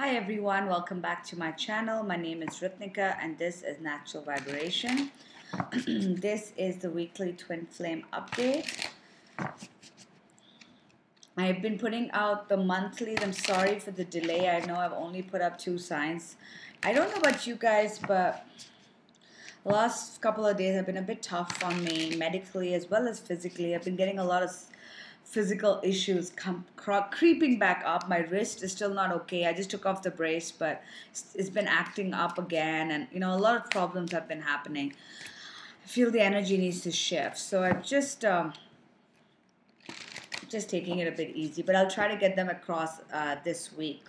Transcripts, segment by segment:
Hi everyone, welcome back to my channel. My name is Ritnika and this is Natural Vibration. This is the weekly twin flame update. I've been putting out the monthlies. I'm sorry for the delay. I know I've only put up 2 signs. I don't know about you guys, but the last couple of days have been a bit tough on me medically as well as physically. I've been getting a lot of physical issues creeping back up. My wrist is still not okay. I just took off the brace, but it's been acting up again, and a lot of problems have been happening. I feel the energy needs to shift, so I'm just taking it a bit easy, but I'll try to get them across this week.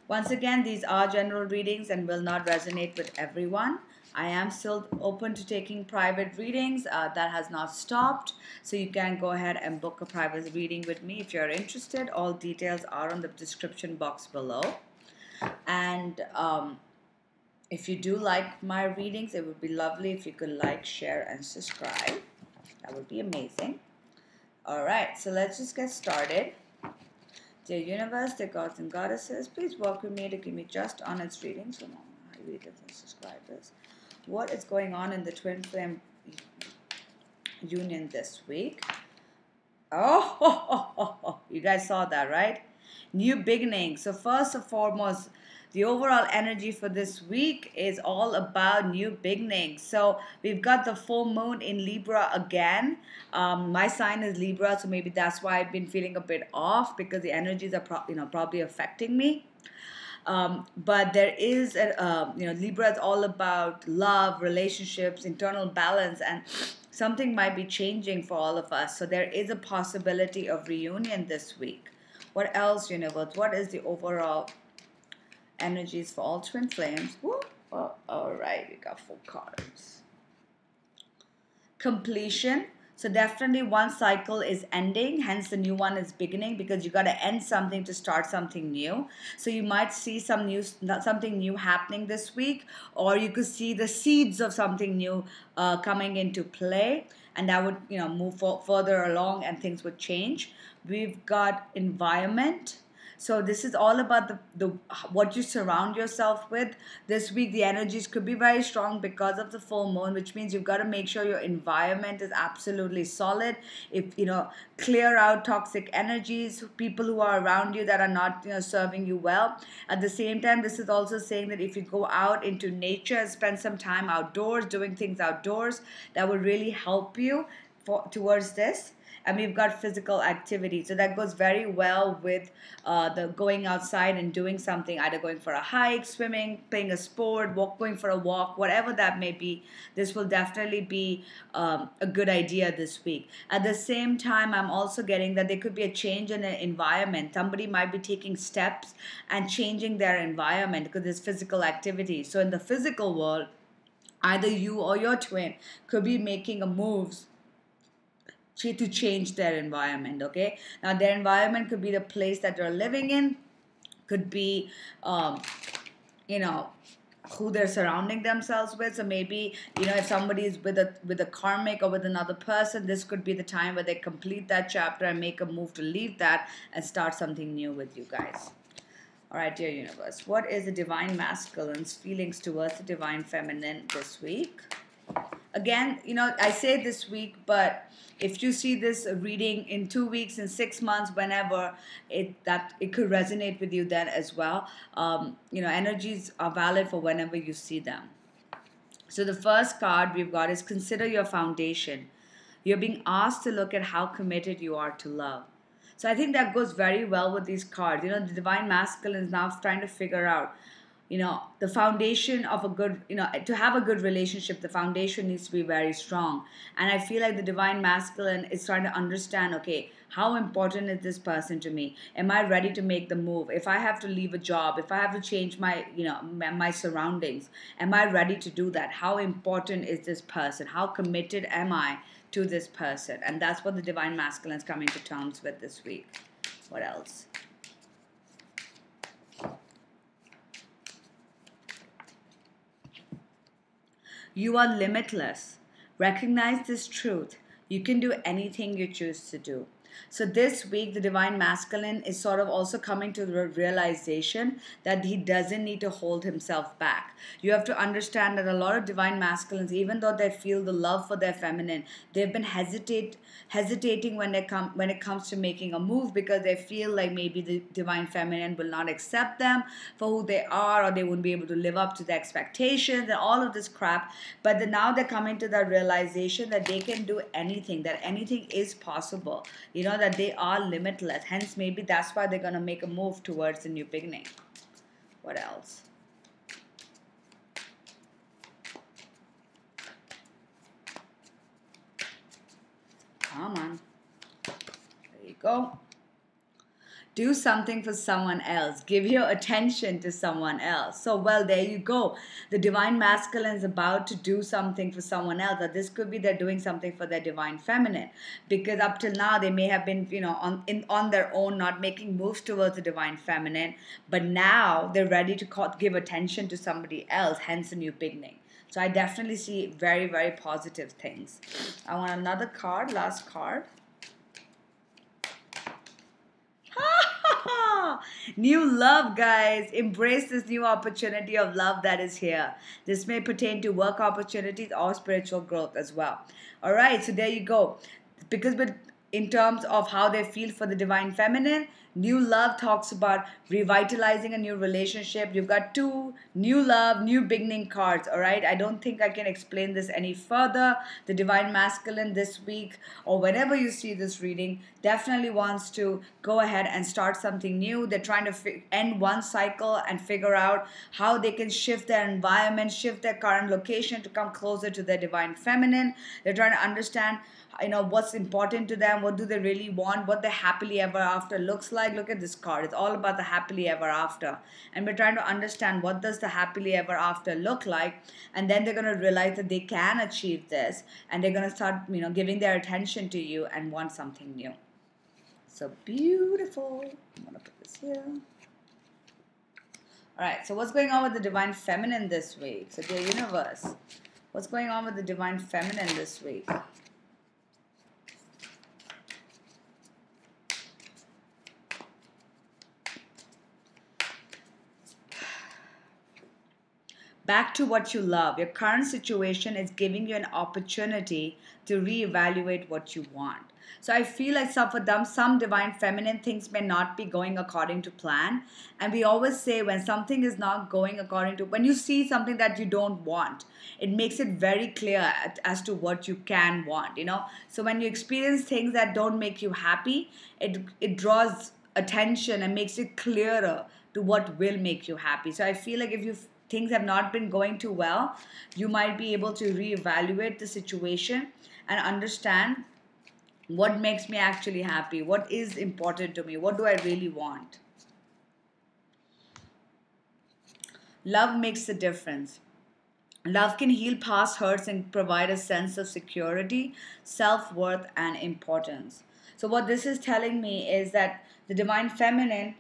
Once again, these are general readings and will not resonate with everyone. I am still open to taking private readings. That has not stopped. So you can go ahead and book a private reading with me if you're interested. All details are on the description box below. And if you do like my readings, it would be lovely if you could like, share, and subscribe. That would be amazing. All right, so let's just get started. Dear universe, dear gods and goddesses, please work with me to give me just honest readings from all my readers and subscribers. What is going on in the twin flame union this week? Oh, you guys saw that, right? New beginning. So first and foremost, the overall energy for this week is all about new beginnings. So we've got the full moon in Libra again. My sign is Libra, so maybe that's why I've been feeling a bit off, because the energies are probably affecting me. But there is, Libra is all about love, relationships, internal balance, and something might be changing for all of us. So there is a possibility of reunion this week. What else, universe? What is the overall energies for all twin flames? Woo. Oh, all right, we got 4 cards. Completion. So definitely one cycle is ending, hence the new one is beginning, because you got to end something to start something new. So you might see something new happening this week, or you could see the seeds of something new coming into play, and that would move further along and things would change. We've got environment. So this is all about the what you surround yourself with. This week the energies could be very strong because of the full moon, which means you've got to make sure your environment is absolutely solid. If clear out toxic energies, people who are around you that are not serving you well. At the same time, this is also saying that if you go out into nature and spend some time outdoors, doing things outdoors, that would really help you towards this. And we've got physical activity, so that goes very well with the going outside and doing something, either going for a hike, swimming, playing a sport, going for a walk, whatever that may be. This will definitely be a good idea this week. At the same time, I'm also getting that there could be a change in the environment. Somebody might be taking steps and changing their environment because there's physical activity. So in the physical world, either you or your twin could be making a moves to change their environment. Okay, now their environment could be the place that they're living in, could be who they're surrounding themselves with. So maybe if somebody is with a karmic or with another person, this could be the time where they complete that chapter and make a move to leave that and start something new with you guys. All right, dear universe, what is the divine masculine's feelings towards the divine feminine this week? Again, I say this week, but if you see this reading in 2 weeks, in 6 months, whenever, it could resonate with you then as well. Energies are valid for whenever you see them. So the first card we've got is consider your foundation. You're being asked to look at how committed you are to love. So I think that goes very well with these cards. The divine masculine is now trying to figure out, the foundation of a good, to have a good relationship, the foundation needs to be very strong. And I feel like the divine masculine is trying to understand, okay, how important is this person to me? Am I ready to make the move? If I have to leave a job, if I have to change my, my surroundings, am I ready to do that? How important is this person? How committed am I to this person? And that's what the divine masculine is coming to terms with this week. What else? You are limitless. Recognize this truth. You can do anything you choose to do. So this week, the divine masculine is sort of also coming to the realization that he doesn't need to hold himself back. You have to understand that a lot of divine masculines, even though they feel the love for their feminine, they've been hesitating when it comes to making a move because they feel like maybe the divine feminine will not accept them for who they are, or they won't be able to live up to the expectations and all of this crap. But now they're coming to that realization that they can do anything, that anything is possible, that they are limitless. Hence, maybe that's why they're going to make a move towards a new beginning. What else? Come on. There you go. Do something for someone else. Give your attention to someone else. So, well, there you go. The divine masculine is about to do something for someone else. Or this could be they're doing something for their divine feminine. Because up till now, they may have been, on their own, not making moves towards the divine feminine. But now they're ready to give attention to somebody else, hence a new beginning. So I definitely see very, very positive things. I want another card, last card. New love, guys. Embrace this new opportunity of love that is here. This may pertain to work opportunities or spiritual growth as well. All right, so there you go. Because in terms of how they feel for the divine feminine, new love talks about revitalizing a new relationship. You've got 2 new love, new beginning cards, all right? I don't think I can explain this any further. The divine masculine this week, or whenever you see this reading, definitely wants to go ahead and start something new. They're trying to end one cycle and figure out how they can shift their environment, shift their current location to come closer to their divine feminine. They're trying to understand what's important to them, what do they really want, what the happily ever after looks like. Look at this card. It's all about the happily ever after, and we're trying to understand what does the happily ever after look like. And then they're going to realize that they can achieve this, and they're going to start giving their attention to you and want something new. So beautiful. I'm going to put this here. All right, so what's going on with the divine feminine this week? So dear universe, what's going on with the divine feminine this week? Back to what you love. Your current situation is giving you an opportunity to reevaluate what you want. So I feel like for them, some divine feminine things may not be going according to plan. And we always say when something is not going according to, when you see something that you don't want, it makes it very clear as to what you can want, So when you experience things that don't make you happy, it draws attention and makes it clearer to what will make you happy. So I feel like if things have not been going too well, you might be able to reevaluate the situation and understand what makes me actually happy, what is important to me, what do I really want. Love makes a difference. Love can heal past hurts and provide a sense of security, self-worth, and importance. So what this is telling me is that the divine feminine,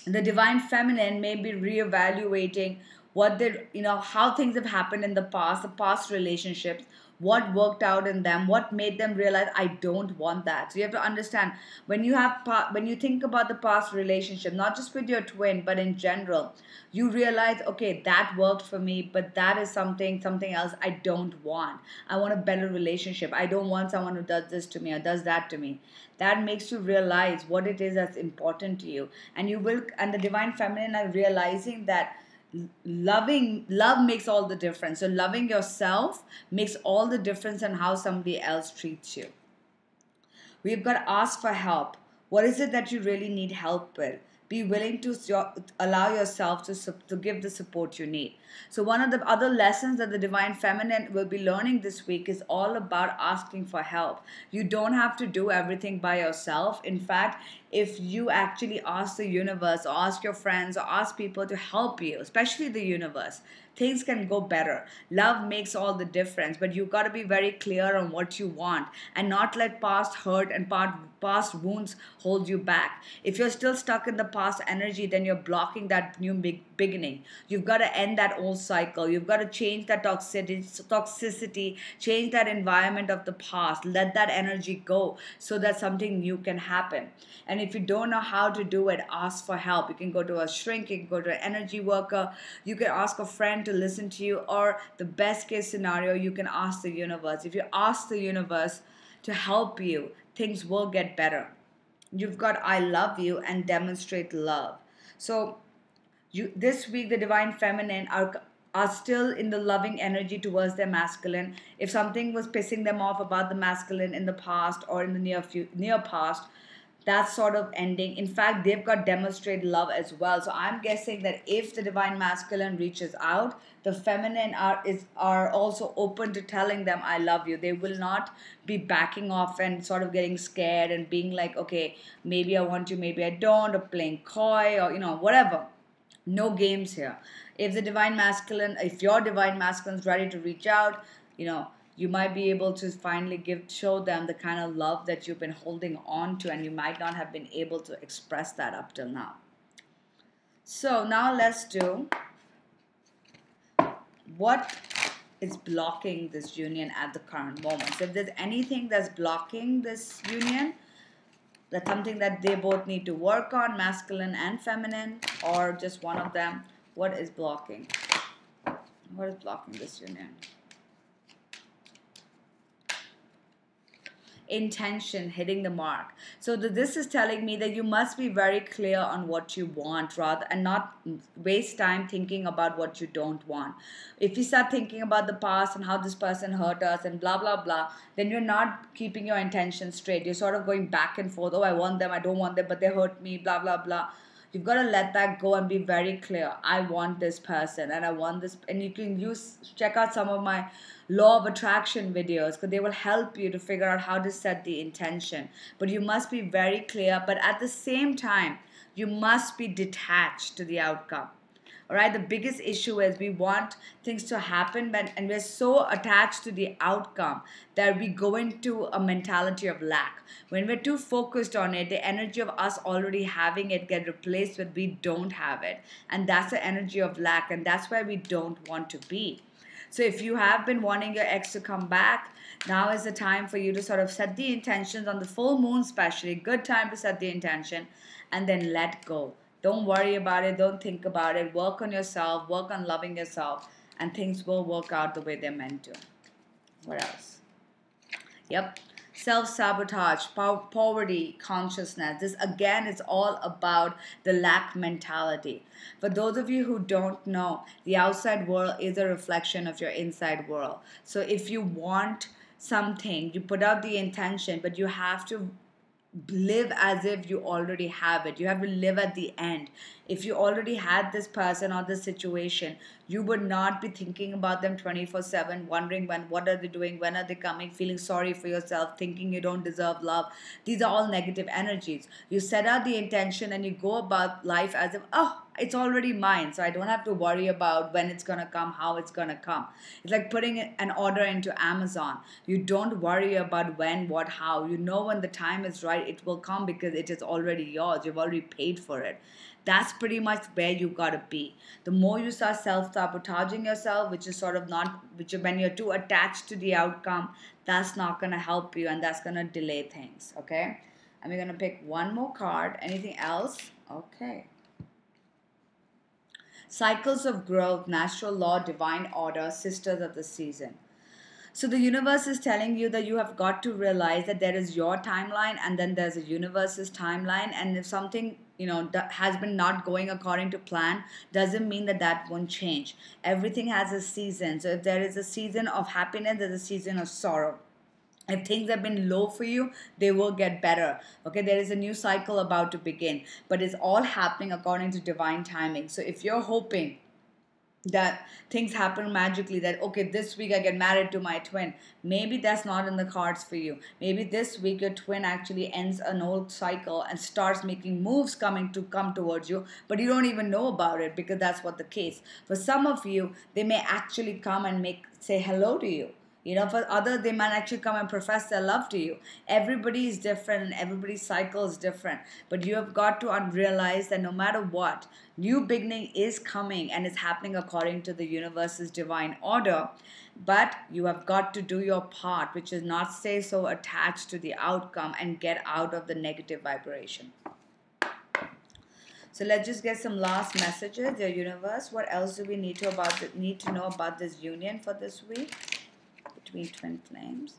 the divine feminine may be reevaluating how things have happened in the past relationships, what worked out in them, what made them realize I don't want that. So you have to understand when you think about the past relationship, not just with your twin, but in general, you realize, okay, that worked for me, but that is something else I don't want. I want a better relationship. I don't want someone who does this to me or does that to me. That makes you realize what it is that's important to you, and the divine feminine are realizing that love makes all the difference. So loving yourself makes all the difference in how somebody else treats you. We've got to ask for help. What is it that you really need help with? Be willing to allow yourself to give the support you need. So one of the other lessons that the divine feminine will be learning this week is all about asking for help. You don't have to do everything by yourself. In fact, if you actually ask the universe or ask your friends or ask people to help you, especially the universe, things can go better. Love makes all the difference, but you got to be very clear on what you want and not let past hurt and past wounds hold you back. If you're still stuck in the past energy, then you're blocking that new beginning. You've got to end that old cycle. You've got to change that toxicity, change that environment of the past. Let that energy go so that something new can happen. And if you don't know how to do it, ask for help. You can go to a shrink, you can go to an energy worker, you can ask a friend to listen to you, or the best case scenario, you can ask the universe. If you ask the universe to help you, things will get better. You've got I love you and demonstrate love. So this week the divine feminine are still in the loving energy towards their masculine. If something was pissing them off about the masculine in the past or in the near past, that's sort of ending. In fact, they've got demonstrate love as well. So I'm guessing that if the divine masculine reaches out, the feminine are also open to telling them I love you. They will not be backing off and sort of getting scared and being like, okay, maybe I want you, maybe I don't, or playing coy, or whatever. No games here. If your divine masculine is ready to reach out, you might be able to finally show them the kind of love that you've been holding on to, and you might not have been able to express that up till now. So now let's do what is blocking this union at the current moment. So if there's anything that's blocking this union, that's something that they both need to work on, masculine and feminine, or just one of them. What is blocking? What is blocking this union? Intention, hitting the mark. So this is telling me that you must be very clear on what you want rather, and not waste time thinking about what you don't want. If you start thinking about the past and how this person hurt us and blah blah blah, then you're not keeping your intention straight. You're sort of going back and forth. Oh, I want them, I don't want them, but they hurt me, blah blah blah. You've got to let that go and be very clear. I want this person and I want this. And you can check out some of my law of attraction videos, because they will help you to figure out how to set the intention. But you must be very clear. But at the same time, you must be detached to the outcome. All right, the biggest issue is we want things to happen, and we're so attached to the outcome that we go into a mentality of lack. When we're too focused on it, the energy of us already having it get replaced with we don't have it. And that's the energy of lack, and that's where we don't want to be. So if you have been wanting your ex to come back, now is the time for you to sort of set the intentions on the full moon, especially. Good time to set the intention and then let go. Don't worry about it. Don't think about it. Work on yourself. Work on loving yourself. And things will work out the way they're meant to. What else? Yep. Self-sabotage, poverty, consciousness. This again is all about the lack mentality. For those of you who don't know, the outside world is a reflection of your inside world. So if you want something, you put out the intention, but you have to live as if you already have it. You have to live at the end. If you already had this person or this situation, you would not be thinking about them 24/7, wondering what are they doing, when are they coming, feeling sorry for yourself, thinking you don't deserve love. These are all negative energies. You set out the intention and you go about life as if, oh, it's already mine, so I don't have to worry about when it's going to come, how it's going to come. It's like putting an order into Amazon. You don't worry about when, what, how. You know when the time is right, it will come because it is already yours. You've already paid for it. That's pretty much where you got to be. The more you start self-sabotaging yourself, which is sort of when you're too attached to the outcome, that's not going to help you, and that's going to delay things, okay? And we're going to pick one more card. Anything else? Okay. Cycles of growth, natural law, divine order, sisters of the season. So the universe is telling you that you have got to realize that there is your timeline and then there's a universe's timeline. And if something, that has been not going according to plan, doesn't mean that won't change. Everything has a season. So if there is a season of happiness, there's a season of sorrow. If things have been low for you, they will get better. Okay, there is a new cycle about to begin, but it's all happening according to divine timing. So if you're hoping that things happen magically, that okay, this week I get married to my twin. Maybe that's not in the cards for you. Maybe this week your twin actually ends an old cycle and starts making moves coming to come towards you, but you don't even know about it, because that's what the case. For some of you, they may actually come and make say hello to you. For others, they might actually come and profess their love to you. Everybody is different and everybody's cycle is different. But you have got to realize that no matter what, new beginning is coming and it's happening according to the universe's divine order. But you have got to do your part, which is not stay so attached to the outcome and get out of the negative vibration. So let's just get some last messages, dear universe. What else do we need to know about this union for this week between twin flames?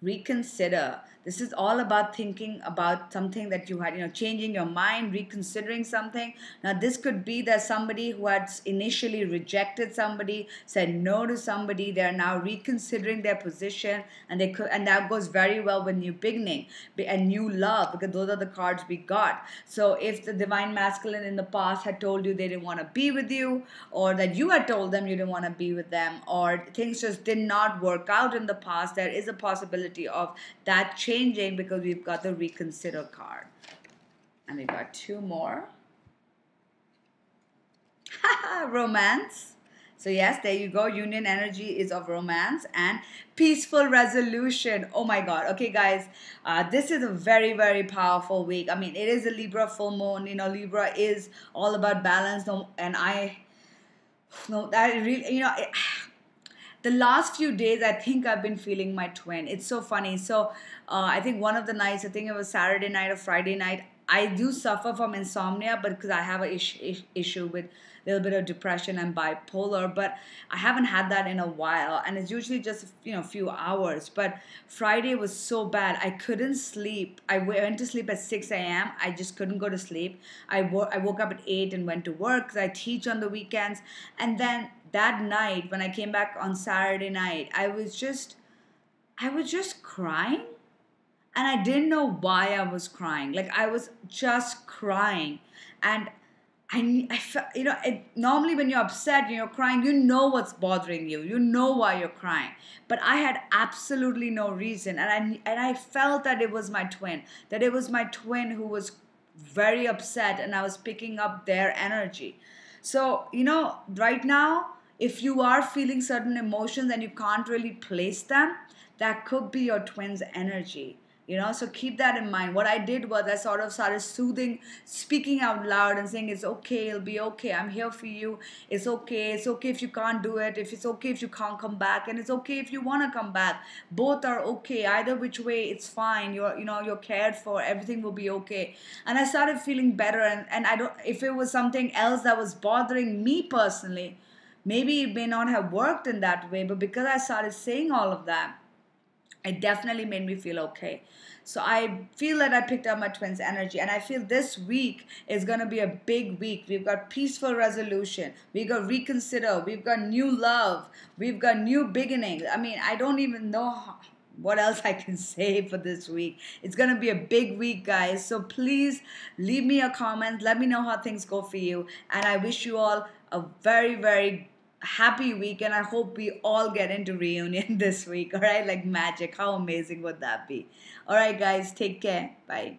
Reconsider. This is all about thinking about something that you had, changing your mind, reconsidering something. Now, this could be that somebody who had initially rejected somebody, said no to somebody, they're now reconsidering their position, and and that goes very well with new beginning and new love, because those are the cards we got. So, if the divine masculine in the past had told you they didn't want to be with you, or that you had told them you didn't want to be with them, or things just did not work out in the past, there is a possibility of that changing, because we've got the reconsider card. And we've got two more. Romance. So yes, there you go. Union energy is of romance and peaceful resolution. Oh my God. Okay, guys, this is a very, very powerful week. I mean, it is a Libra full moon. Libra is all about balance. And that really, the last few days, I think I've been feeling my twin. It's so funny. So I think one of the nights, I think it was Saturday night or Friday night, I do suffer from insomnia, but because I have an issue with a little bit of depression and bipolar, but I haven't had that in a while, and it's usually just a few hours. But Friday was so bad, I couldn't sleep. I went to sleep at 6 a.m. I just couldn't go to sleep. I woke up at 8 and went to work because I teach on the weekends, and then that night when I came back on Saturday night, I was just crying, and I didn't know why I was crying. Like, I was just crying, and I felt, normally when you're upset and you're crying, you know what's bothering you. You know why you're crying. But I had absolutely no reason, and I felt that it was my twin, who was very upset, and I was picking up their energy. So, right now, if you are feeling certain emotions and you can't really place them, that could be your twin's energy. So keep that in mind. What I did was I sort of started soothing, speaking out loud and saying, it's okay, it'll be okay, I'm here for you, it's okay if you can't do it, if it's okay if you can't come back, and it's okay if you want to come back. Both are okay. Either which way, it's fine. You're cared for, everything will be okay. And I started feeling better, and I don't, if it was something else that was bothering me personally, maybe it may not have worked in that way, but because I started saying all of that, it definitely made me feel okay. So I feel that I picked up my twins' energy, and I feel this week is going to be a big week. We've got peaceful resolution, we've got reconsider, we've got new love, we've got new beginnings. I mean, I don't even know what else I can say for this week. It's going to be a big week, guys. So please leave me a comment. Let me know how things go for you. And I wish you all a very, very happy week, and I hope we all get into reunion this week. All right, like magic. How amazing would that be? All right, guys, take care. Bye.